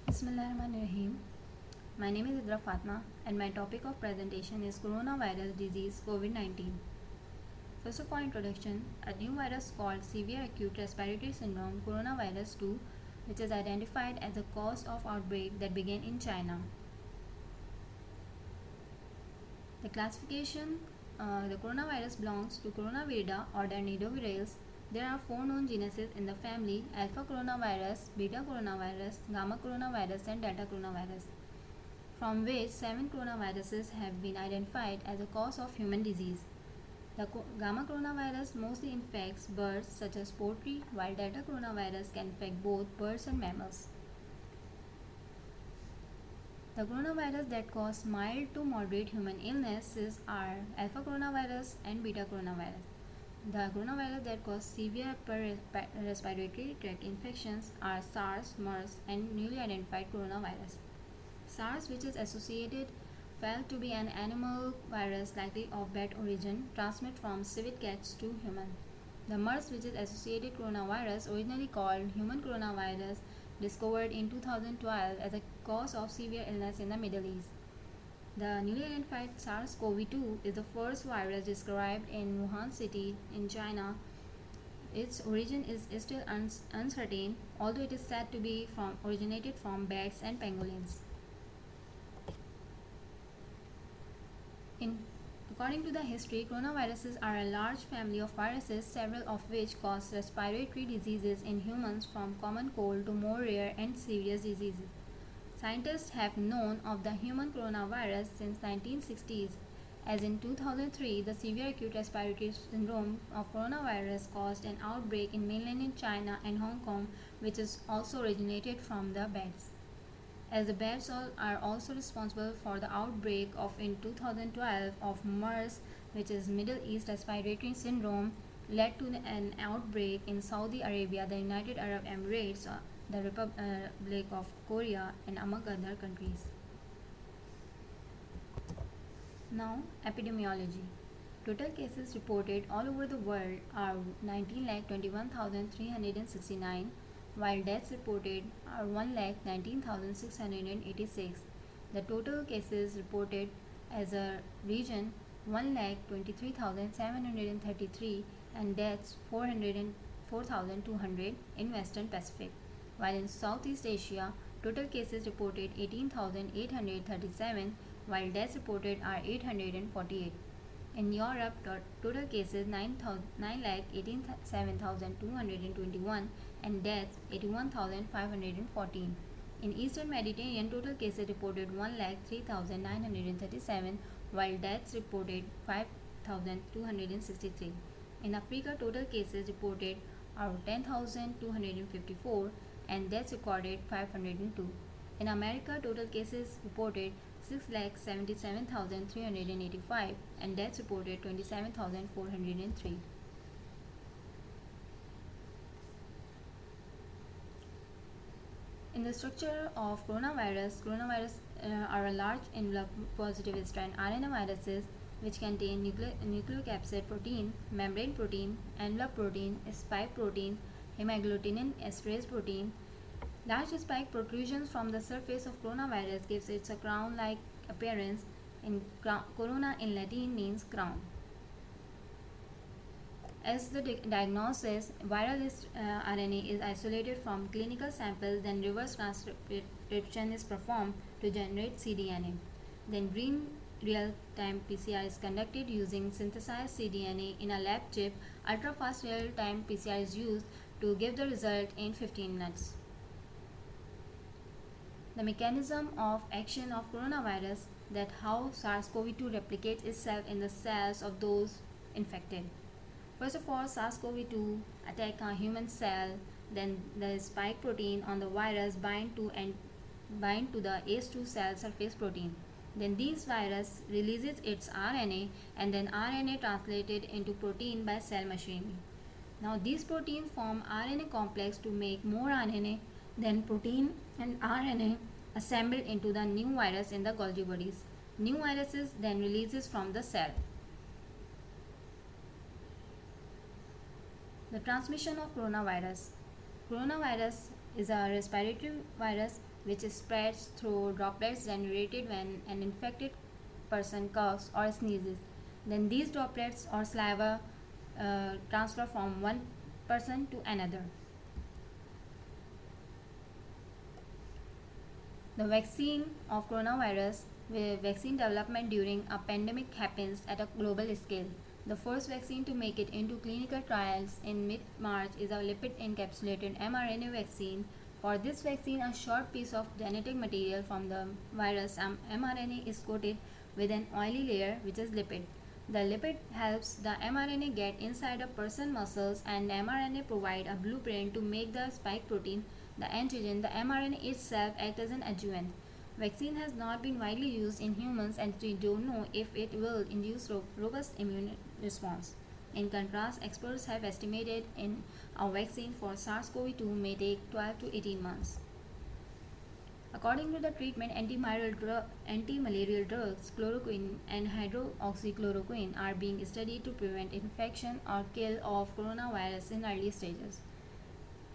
Bismillahirrahmanirrahim. My name is Idra Fatma and my topic of presentation is coronavirus disease COVID-19. First of all, introduction. A new virus called severe acute respiratory syndrome coronavirus 2, which is identified as the cause of outbreak that began in China. The classification, the coronavirus belongs to Coronaviridae order Nidovirales. There are 4 known genuses in the family: alpha coronavirus, beta coronavirus, gamma coronavirus and delta coronavirus, from which 7 coronaviruses have been identified as a cause of human disease. The gamma coronavirus mostly infects birds such as poultry, while delta coronavirus can infect both birds and mammals. The coronavirus that cause mild to moderate human illnesses are alpha coronavirus and beta coronavirus. The coronavirus that cause severe upper respiratory tract infections are SARS, MERS, and newly identified coronavirus. SARS, which is associated, felt to be an animal virus likely of bat origin, transmit from civet cats to human. The MERS, which is associated coronavirus, originally called human coronavirus, discovered in 2012 as a cause of severe illness in the Middle East. The newly identified SARS-CoV-2 is the first virus described in Wuhan city in China. Its origin is still uncertain, although it is said to be originated from bats and pangolins. According to the history, coronaviruses are a large family of viruses, several of which cause respiratory diseases in humans, from common cold to more rare and serious diseases. Scientists have known of the human coronavirus since 1960s, as in 2003 the severe acute respiratory syndrome of coronavirus caused an outbreak in mainland China and Hong Kong, which is also originated from the bats. As the bats are also responsible for the outbreak of in 2012 of MERS, which is Middle East Respiratory Syndrome, led to an outbreak in Saudi Arabia, the United Arab Emirates, the Republic of Korea, and among other countries. Now, epidemiology. Total cases reported all over the world are 19,21,369, while deaths reported are 1,19,686. The total cases reported as a region 1,23,733 and deaths 404,200 in Western Pacific, while in Southeast Asia total cases reported 18,837 while deaths reported are 848. In Europe, total cases 9,87,221 and deaths 81,514. In Eastern Mediterranean, total cases reported 1,03,937 while deaths reported 5,263. In Africa, total cases reported are 10,254 and deaths recorded 502. In America, total cases reported 6,77,385 and deaths reported 27,403. In the structure of coronavirus are a large envelope positive strand RNA viruses which contain nucleocapsid protein, membrane protein, envelope protein, spike protein, hemagglutinin esterase protein. Large spike protrusions from the surface of coronavirus gives it a crown-like appearance. Corona in Latin means crown. As the diagnosis, viral RNA is isolated from clinical samples, then reverse transcription is performed to generate cDNA. Then green real-time PCR is conducted using synthesized cDNA in a lab chip. Ultra-fast real-time PCR is used to give the result in 15 minutes. The mechanism of action of coronavirus, that how SARS-CoV-2 replicates itself in the cells of those infected. First of all, SARS-CoV-2 attack a human cell, then the spike protein on the virus bind to the ACE2 cell surface protein. Then this virus releases its RNA and then RNA translated into protein by cell machinery. Now these proteins form RNA complex to make more RNA, then protein and RNA assembled into the new virus in the Golgi bodies. New viruses then releases from the cell. The transmission of coronavirus. Coronavirus is a respiratory virus which spreads through droplets generated when an infected person coughs or sneezes. Then these droplets or saliva transfer from one person to another. The vaccine of coronavirus, vaccine development during a pandemic happens at a global scale. The first vaccine to make it into clinical trials in mid-March is a lipid encapsulated mRNA vaccine. For this vaccine, a short piece of genetic material from the virus mRNA is coated with an oily layer which is lipid. The lipid helps the mRNA get inside a person's muscles, and the mRNA provide a blueprint to make the spike protein, the antigen. The mRNA itself acts as an adjuvant. Vaccine has not been widely used in humans, and we don't know if it will induce robust immune response. In contrast, experts have estimated in a vaccine for SARS-CoV-2 may take 12 to 18 months. According to the treatment, anti-malarial drugs, chloroquine and hydroxychloroquine are being studied to prevent infection or kill of coronavirus in early stages.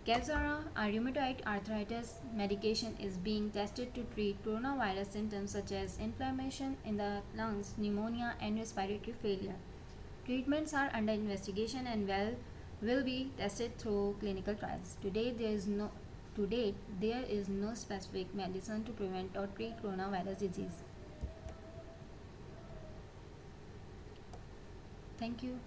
Kevzara, a rheumatoid arthritis medication, is being tested to treat coronavirus symptoms such as inflammation in the lungs, pneumonia, and respiratory failure. Treatments are under investigation and will be tested through clinical trials. To date, there is no specific medicine to prevent or treat coronavirus disease. Thank you.